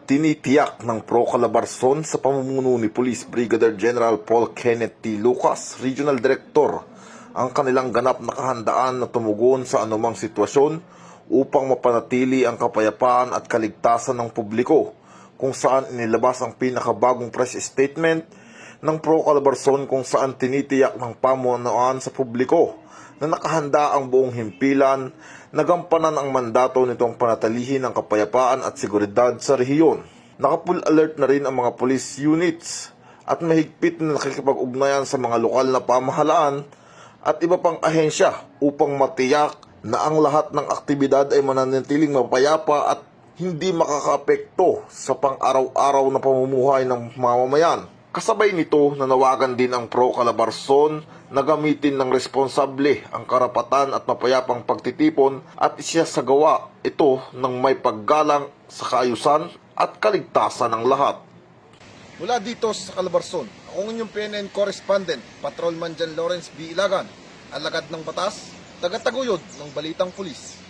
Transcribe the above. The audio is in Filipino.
Tinitiyak ng Pro Calabarzon sa pamumuno ni Police Brigadier General Paul Kenneth T. Lucas, Regional Director, ang kanilang ganap na kahandaan na tumugon sa anumang sitwasyon upang mapanatili ang kapayapaan at kaligtasan ng publiko, kung saan inilabas ang pinakabagong press statement ng Pro Calabarzon kung saan tinitiyak ng pamunuan sa publiko na nakahanda ang buong himpilan na gampanan ang mandato nitong panatilihin ang kapayapaan at seguridad sa rehiyon. Naka-full alert na rin ang mga police units at mahigpit na nakikipag-ugnayan sa mga lokal na pamahalaan at iba pang ahensya upang matiyak na ang lahat ng aktibidad ay mananatiling mapayapa at hindi makakaapekto sa pang-araw-araw na pamumuhay ng mamamayan. Kasabay nito, nanawagan din ang Pro Calabarzon na gamitin ng responsable ang karapatan at mapayapang pagtitipon at isasagawa ito ng may paggalang sa kaayusan at kaligtasan ng lahat. Mula dito sa Calabarzon, ako inyong PNN Correspondent, Patrolman Jan Lawrence B. Ilagan, alagad ng batas, tagataguyod ng Balitang Pulis.